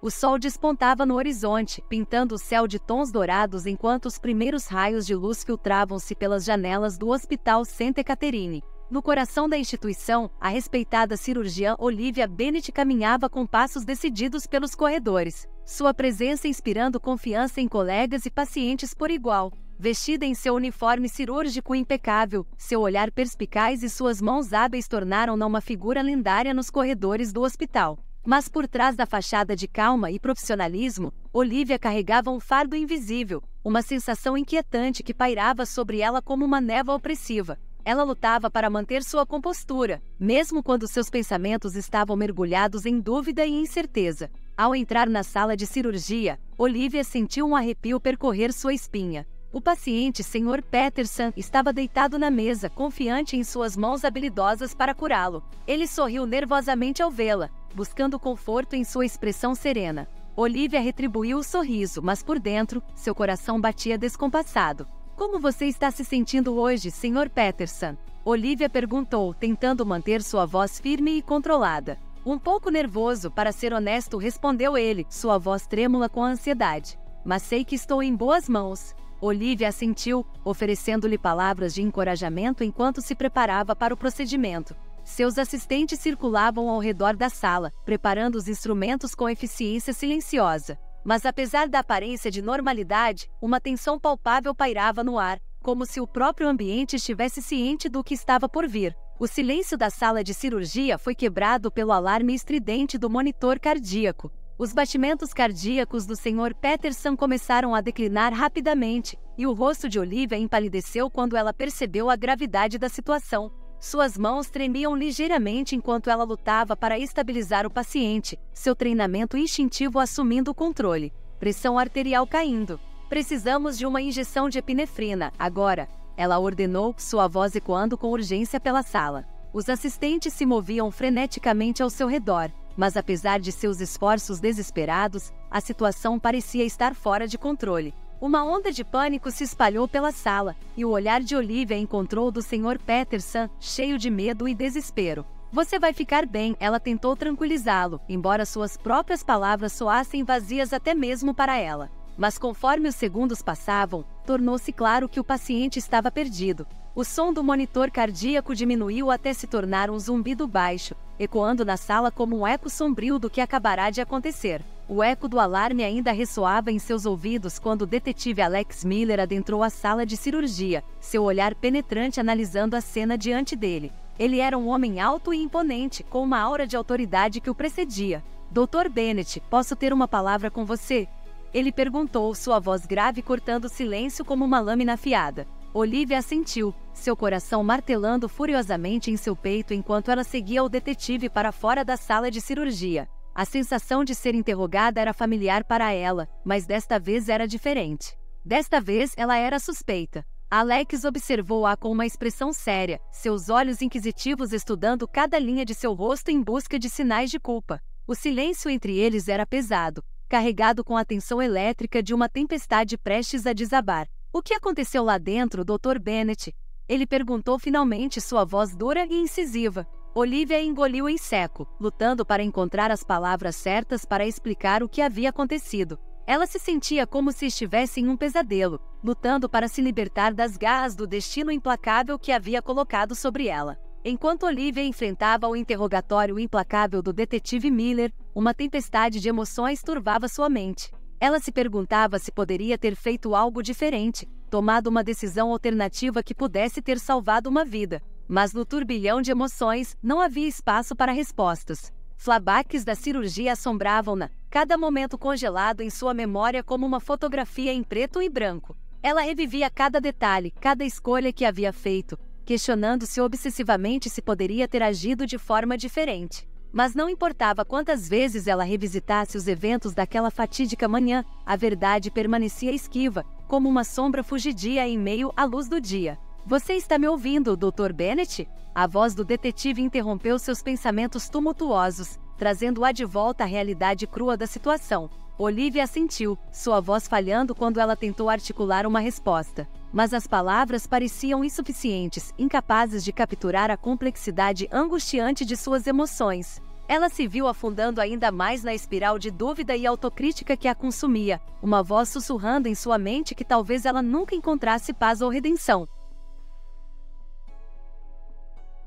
O sol despontava no horizonte, pintando o céu de tons dourados enquanto os primeiros raios de luz filtravam-se pelas janelas do Hospital Santa Caterine. No coração da instituição, a respeitada cirurgiã Olivia Bennett caminhava com passos decididos pelos corredores, sua presença inspirando confiança em colegas e pacientes por igual. Vestida em seu uniforme cirúrgico impecável, seu olhar perspicaz e suas mãos hábeis tornaram-na uma figura lendária nos corredores do hospital. Mas por trás da fachada de calma e profissionalismo, Olivia carregava um fardo invisível, uma sensação inquietante que pairava sobre ela como uma névoa opressiva. Ela lutava para manter sua compostura, mesmo quando seus pensamentos estavam mergulhados em dúvida e incerteza. Ao entrar na sala de cirurgia, Olivia sentiu um arrepio percorrer sua espinha. O paciente, Sr. Peterson, estava deitado na mesa, confiante em suas mãos habilidosas para curá-lo. Ele sorriu nervosamente ao vê-la, buscando conforto em sua expressão serena. Olivia retribuiu o sorriso, mas por dentro, seu coração batia descompassado. Como você está se sentindo hoje, Sr. Peterson? Olivia perguntou, tentando manter sua voz firme e controlada. Um pouco nervoso, para ser honesto, respondeu ele, sua voz trêmula com ansiedade. Mas sei que estou em boas mãos. Olivia assentiu, oferecendo-lhe palavras de encorajamento enquanto se preparava para o procedimento. Seus assistentes circulavam ao redor da sala, preparando os instrumentos com eficiência silenciosa. Mas apesar da aparência de normalidade, uma tensão palpável pairava no ar, como se o próprio ambiente estivesse ciente do que estava por vir. O silêncio da sala de cirurgia foi quebrado pelo alarme estridente do monitor cardíaco. Os batimentos cardíacos do Sr. Peterson começaram a declinar rapidamente, e o rosto de Olivia empalideceu quando ela percebeu a gravidade da situação. Suas mãos tremiam ligeiramente enquanto ela lutava para estabilizar o paciente, seu treinamento instintivo assumindo o controle. Pressão arterial caindo. Precisamos de uma injeção de epinefrina, agora, ela ordenou, sua voz ecoando com urgência pela sala. Os assistentes se moviam freneticamente ao seu redor, mas apesar de seus esforços desesperados, a situação parecia estar fora de controle. Uma onda de pânico se espalhou pela sala, e o olhar de Olivia encontrou o do Sr. Peterson, cheio de medo e desespero. Você vai ficar bem, ela tentou tranquilizá-lo, embora suas próprias palavras soassem vazias até mesmo para ela. Mas conforme os segundos passavam, tornou-se claro que o paciente estava perdido. O som do monitor cardíaco diminuiu até se tornar um zumbido baixo, ecoando na sala como um eco sombrio do que acabará de acontecer. O eco do alarme ainda ressoava em seus ouvidos quando o detetive Alex Miller adentrou a sala de cirurgia, seu olhar penetrante analisando a cena diante dele. Ele era um homem alto e imponente, com uma aura de autoridade que o precedia. Dr. Bennett, posso ter uma palavra com você? Ele perguntou, sua voz grave cortando o silêncio como uma lâmina afiada. Olivia assentiu, seu coração martelando furiosamente em seu peito enquanto ela seguia o detetive para fora da sala de cirurgia. A sensação de ser interrogada era familiar para ela, mas desta vez era diferente. Desta vez ela era suspeita. Alex observou-a com uma expressão séria, seus olhos inquisitivos estudando cada linha de seu rosto em busca de sinais de culpa. O silêncio entre eles era pesado, carregado com a tensão elétrica de uma tempestade prestes a desabar. O que aconteceu lá dentro, Dr. Bennett? Ele perguntou finalmente, sua voz dura e incisiva. Olivia engoliu em seco, lutando para encontrar as palavras certas para explicar o que havia acontecido. Ela se sentia como se estivesse em um pesadelo, lutando para se libertar das garras do destino implacável que havia colocado sobre ela. Enquanto Olivia enfrentava o interrogatório implacável do detetive Miller, uma tempestade de emoções turvava sua mente. Ela se perguntava se poderia ter feito algo diferente, tomado uma decisão alternativa que pudesse ter salvado uma vida. Mas no turbilhão de emoções, não havia espaço para respostas. Flashbacks da cirurgia assombravam-na, cada momento congelado em sua memória como uma fotografia em preto e branco. Ela revivia cada detalhe, cada escolha que havia feito, questionando-se obsessivamente se poderia ter agido de forma diferente. Mas não importava quantas vezes ela revisitasse os eventos daquela fatídica manhã, a verdade permanecia esquiva, como uma sombra fugidia em meio à luz do dia. Você está me ouvindo, Dr. Bennett? A voz do detetive interrompeu seus pensamentos tumultuosos, trazendo-a de volta à realidade crua da situação. Olivia assentiu, sua voz falhando quando ela tentou articular uma resposta. Mas as palavras pareciam insuficientes, incapazes de capturar a complexidade angustiante de suas emoções. Ela se viu afundando ainda mais na espiral de dúvida e autocrítica que a consumia, uma voz sussurrando em sua mente que talvez ela nunca encontrasse paz ou redenção.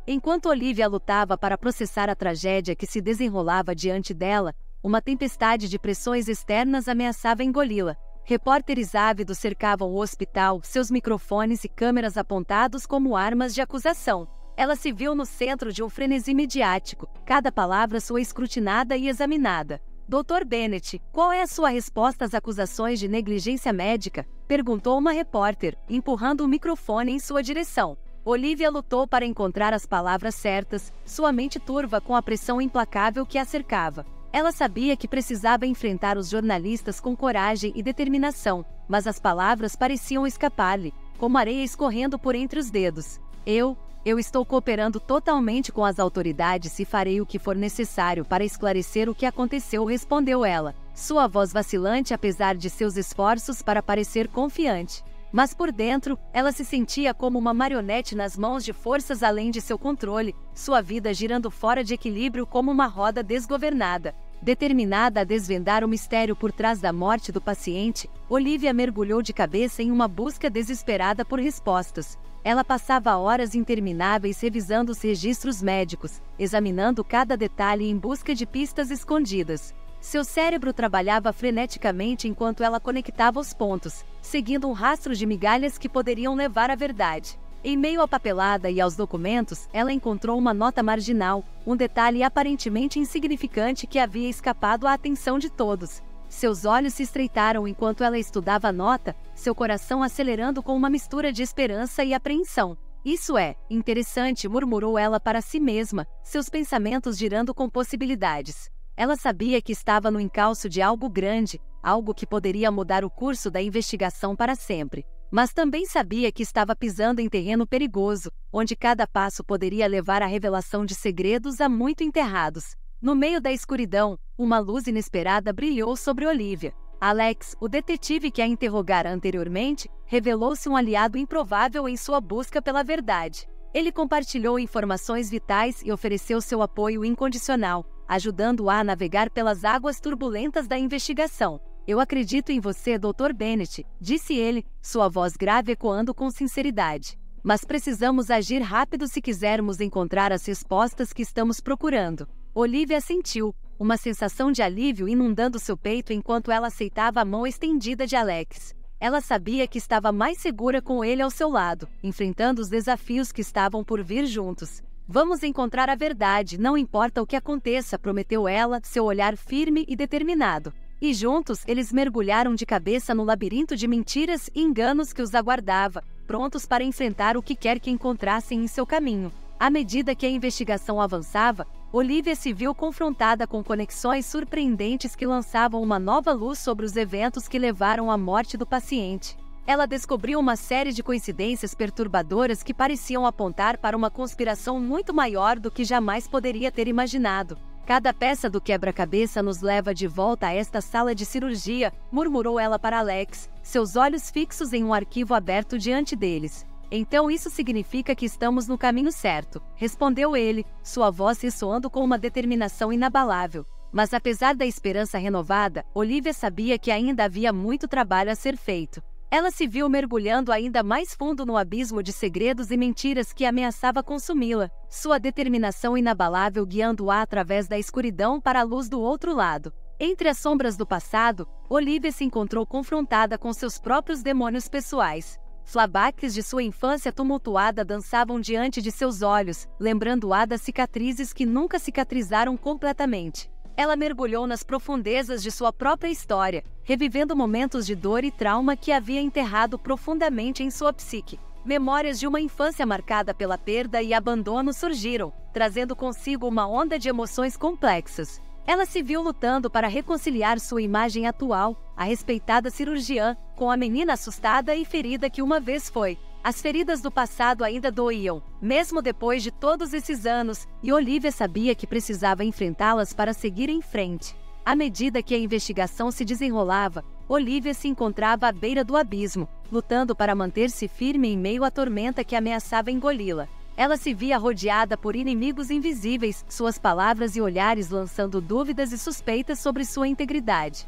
Enquanto Olivia lutava para processar a tragédia que se desenrolava diante dela, uma tempestade de pressões externas ameaçava engoli-la. Repórteres ávidos cercavam o hospital, seus microfones e câmeras apontados como armas de acusação. Ela se viu no centro de um frenesi midiático, cada palavra sua escrutinada e examinada. Dr. Bennett, qual é a sua resposta às acusações de negligência médica? Perguntou uma repórter, empurrando o microfone em sua direção. Olivia lutou para encontrar as palavras certas, sua mente turva com a pressão implacável que a cercava. Ela sabia que precisava enfrentar os jornalistas com coragem e determinação, mas as palavras pareciam escapar-lhe, como areia escorrendo por entre os dedos. Eu estou cooperando totalmente com as autoridades e farei o que for necessário para esclarecer o que aconteceu, respondeu ela, sua voz vacilante apesar de seus esforços para parecer confiante. Mas por dentro, ela se sentia como uma marionete nas mãos de forças além de seu controle, sua vida girando fora de equilíbrio como uma roda desgovernada. Determinada a desvendar o mistério por trás da morte do paciente, Olivia mergulhou de cabeça em uma busca desesperada por respostas. Ela passava horas intermináveis revisando os registros médicos, examinando cada detalhe em busca de pistas escondidas. Seu cérebro trabalhava freneticamente enquanto ela conectava os pontos, seguindo um rastro de migalhas que poderiam levar à verdade. Em meio à papelada e aos documentos, ela encontrou uma nota marginal, um detalhe aparentemente insignificante que havia escapado à atenção de todos. Seus olhos se estreitaram enquanto ela estudava a nota, seu coração acelerando com uma mistura de esperança e apreensão. Isso é interessante, murmurou ela para si mesma, seus pensamentos girando com possibilidades. Ela sabia que estava no encalço de algo grande, algo que poderia mudar o curso da investigação para sempre. Mas também sabia que estava pisando em terreno perigoso, onde cada passo poderia levar à revelação de segredos há muito enterrados. No meio da escuridão, uma luz inesperada brilhou sobre Olivia. Alex, o detetive que a interrogara anteriormente, revelou-se um aliado improvável em sua busca pela verdade. Ele compartilhou informações vitais e ofereceu seu apoio incondicional, ajudando-a a navegar pelas águas turbulentas da investigação. Eu acredito em você, Dr. Bennett, disse ele, sua voz grave ecoando com sinceridade. Mas precisamos agir rápido se quisermos encontrar as respostas que estamos procurando. Olivia sentiu, uma sensação de alívio inundando seu peito enquanto ela aceitava a mão estendida de Alex. Ela sabia que estava mais segura com ele ao seu lado, enfrentando os desafios que estavam por vir juntos. Vamos encontrar a verdade, não importa o que aconteça, prometeu ela, seu olhar firme e determinado. E juntos, eles mergulharam de cabeça no labirinto de mentiras e enganos que os aguardava, prontos para enfrentar o que quer que encontrassem em seu caminho. À medida que a investigação avançava, Olivia se viu confrontada com conexões surpreendentes que lançavam uma nova luz sobre os eventos que levaram à morte do paciente. Ela descobriu uma série de coincidências perturbadoras que pareciam apontar para uma conspiração muito maior do que jamais poderia ter imaginado. Cada peça do quebra-cabeça nos leva de volta a esta sala de cirurgia, murmurou ela para Alex, seus olhos fixos em um arquivo aberto diante deles. Então isso significa que estamos no caminho certo, respondeu ele, sua voz ressoando com uma determinação inabalável. Mas apesar da esperança renovada, Olivia sabia que ainda havia muito trabalho a ser feito. Ela se viu mergulhando ainda mais fundo no abismo de segredos e mentiras que ameaçava consumi-la, sua determinação inabalável guiando-a através da escuridão para a luz do outro lado. Entre as sombras do passado, Olivia se encontrou confrontada com seus próprios demônios pessoais. Flashbacks de sua infância tumultuada dançavam diante de seus olhos, lembrando-a das cicatrizes que nunca cicatrizaram completamente. Ela mergulhou nas profundezas de sua própria história, revivendo momentos de dor e trauma que havia enterrado profundamente em sua psique. Memórias de uma infância marcada pela perda e abandono surgiram, trazendo consigo uma onda de emoções complexas. Ela se viu lutando para reconciliar sua imagem atual, a respeitada cirurgiã, com a menina assustada e ferida que uma vez foi. As feridas do passado ainda doíam, mesmo depois de todos esses anos, e Olivia sabia que precisava enfrentá-las para seguir em frente. À medida que a investigação se desenrolava, Olivia se encontrava à beira do abismo, lutando para manter-se firme em meio à tormenta que ameaçava engoli-la. Ela se via rodeada por inimigos invisíveis, suas palavras e olhares lançando dúvidas e suspeitas sobre sua integridade.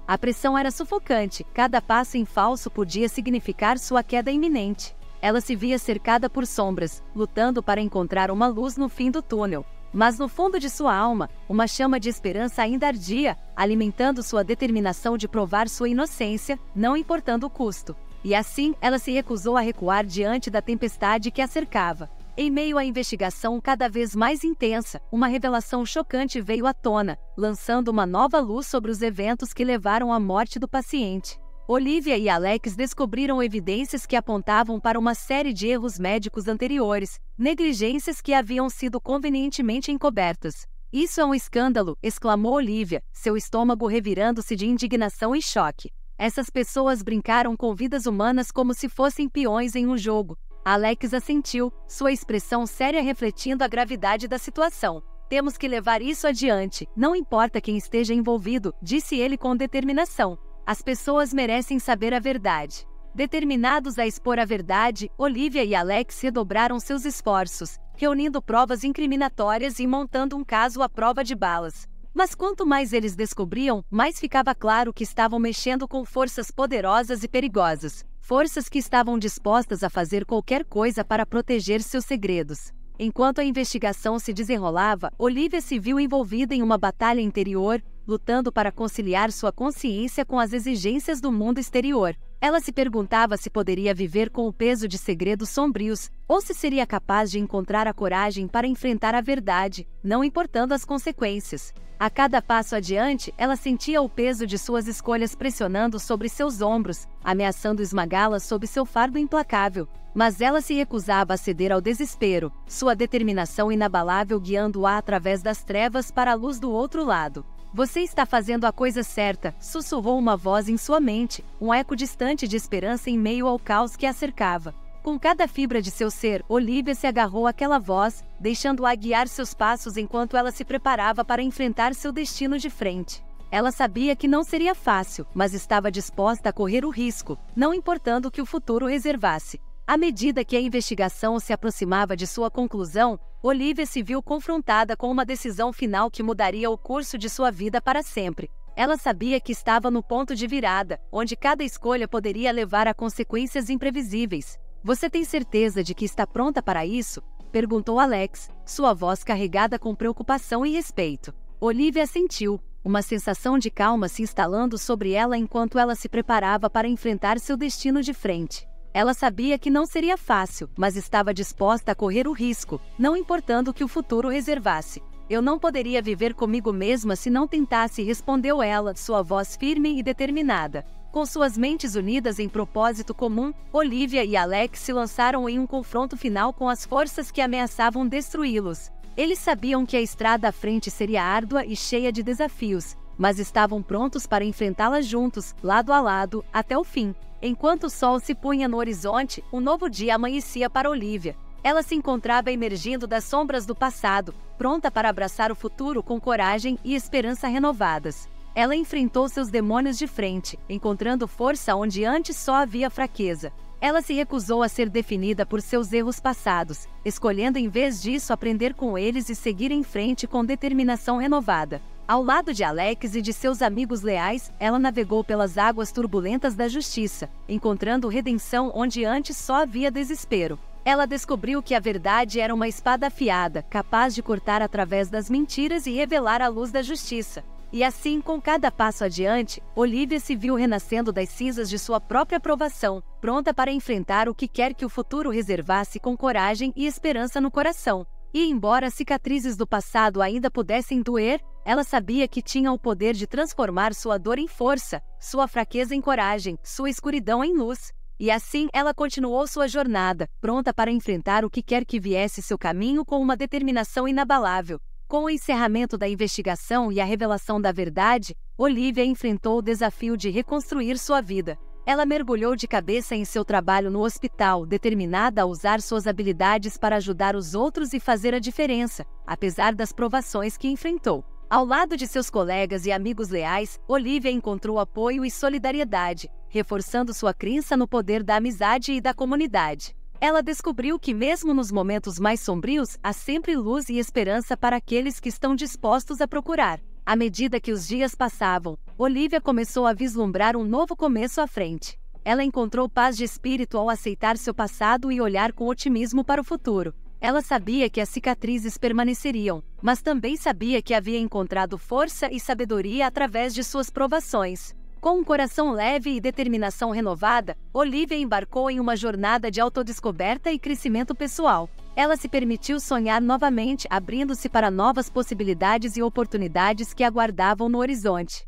A pressão era sufocante, cada passo em falso podia significar sua queda iminente. Ela se via cercada por sombras, lutando para encontrar uma luz no fim do túnel. Mas no fundo de sua alma, uma chama de esperança ainda ardia, alimentando sua determinação de provar sua inocência, não importando o custo. E assim, ela se recusou a recuar diante da tempestade que a cercava. Em meio à investigação cada vez mais intensa, uma revelação chocante veio à tona, lançando uma nova luz sobre os eventos que levaram à morte do paciente. Olivia e Alex descobriram evidências que apontavam para uma série de erros médicos anteriores, negligências que haviam sido convenientemente encobertas. "Isso é um escândalo!", exclamou Olivia, seu estômago revirando-se de indignação e choque. "Essas pessoas brincaram com vidas humanas como se fossem peões em um jogo." Alex assentiu, sua expressão séria refletindo a gravidade da situação. "Temos que levar isso adiante, não importa quem esteja envolvido", disse ele com determinação. "As pessoas merecem saber a verdade." Determinados a expor a verdade, Olivia e Alex redobraram seus esforços, reunindo provas incriminatórias e montando um caso à prova de balas. Mas quanto mais eles descobriam, mais ficava claro que estavam mexendo com forças poderosas e perigosas. Forças que estavam dispostas a fazer qualquer coisa para proteger seus segredos. Enquanto a investigação se desenrolava, Olivia se viu envolvida em uma batalha interior, lutando para conciliar sua consciência com as exigências do mundo exterior. Ela se perguntava se poderia viver com o peso de segredos sombrios, ou se seria capaz de encontrar a coragem para enfrentar a verdade, não importando as consequências. A cada passo adiante, ela sentia o peso de suas escolhas pressionando sobre seus ombros, ameaçando esmagá-la sob seu fardo implacável. Mas ela se recusava a ceder ao desespero, sua determinação inabalável guiando-a através das trevas para a luz do outro lado. "Você está fazendo a coisa certa", sussurrou uma voz em sua mente, um eco distante de esperança em meio ao caos que a cercava. Com cada fibra de seu ser, Olivia se agarrou àquela voz, deixando-a guiar seus passos enquanto ela se preparava para enfrentar seu destino de frente. Ela sabia que não seria fácil, mas estava disposta a correr o risco, não importando o que o futuro reservasse. À medida que a investigação se aproximava de sua conclusão, Olivia se viu confrontada com uma decisão final que mudaria o curso de sua vida para sempre. Ela sabia que estava no ponto de virada, onde cada escolha poderia levar a consequências imprevisíveis. "Você tem certeza de que está pronta para isso?", perguntou Alex, sua voz carregada com preocupação e respeito. Olivia assentiu, uma sensação de calma se instalando sobre ela enquanto ela se preparava para enfrentar seu destino de frente. Ela sabia que não seria fácil, mas estava disposta a correr o risco, não importando o que o futuro reservasse. "Eu não poderia viver comigo mesma se não tentasse", respondeu ela, sua voz firme e determinada. Com suas mentes unidas em propósito comum, Olivia e Alex se lançaram em um confronto final com as forças que ameaçavam destruí-los. Eles sabiam que a estrada à frente seria árdua e cheia de desafios, mas estavam prontos para enfrentá-la juntos, lado a lado, até o fim. Enquanto o sol se punha no horizonte, um novo dia amanhecia para Olivia. Ela se encontrava emergindo das sombras do passado, pronta para abraçar o futuro com coragem e esperança renovadas. Ela enfrentou seus demônios de frente, encontrando força onde antes só havia fraqueza. Ela se recusou a ser definida por seus erros passados, escolhendo em vez disso aprender com eles e seguir em frente com determinação renovada. Ao lado de Alex e de seus amigos leais, ela navegou pelas águas turbulentas da justiça, encontrando redenção onde antes só havia desespero. Ela descobriu que a verdade era uma espada afiada, capaz de cortar através das mentiras e revelar a luz da justiça. E assim, com cada passo adiante, Olivia se viu renascendo das cinzas de sua própria provação, pronta para enfrentar o que quer que o futuro reservasse com coragem e esperança no coração. E embora as cicatrizes do passado ainda pudessem doer, ela sabia que tinha o poder de transformar sua dor em força, sua fraqueza em coragem, sua escuridão em luz. E assim ela continuou sua jornada, pronta para enfrentar o que quer que viesse seu caminho com uma determinação inabalável. Com o encerramento da investigação e a revelação da verdade, Olivia enfrentou o desafio de reconstruir sua vida. Ela mergulhou de cabeça em seu trabalho no hospital, determinada a usar suas habilidades para ajudar os outros e fazer a diferença, apesar das provações que enfrentou. Ao lado de seus colegas e amigos leais, Olivia encontrou apoio e solidariedade, reforçando sua crença no poder da amizade e da comunidade. Ela descobriu que mesmo nos momentos mais sombrios, há sempre luz e esperança para aqueles que estão dispostos a procurar. À medida que os dias passavam, Olivia começou a vislumbrar um novo começo à frente. Ela encontrou paz de espírito ao aceitar seu passado e olhar com otimismo para o futuro. Ela sabia que as cicatrizes permaneceriam, mas também sabia que havia encontrado força e sabedoria através de suas provações. Com um coração leve e determinação renovada, Olivia embarcou em uma jornada de autodescoberta e crescimento pessoal. Ela se permitiu sonhar novamente, abrindo-se para novas possibilidades e oportunidades que aguardavam no horizonte.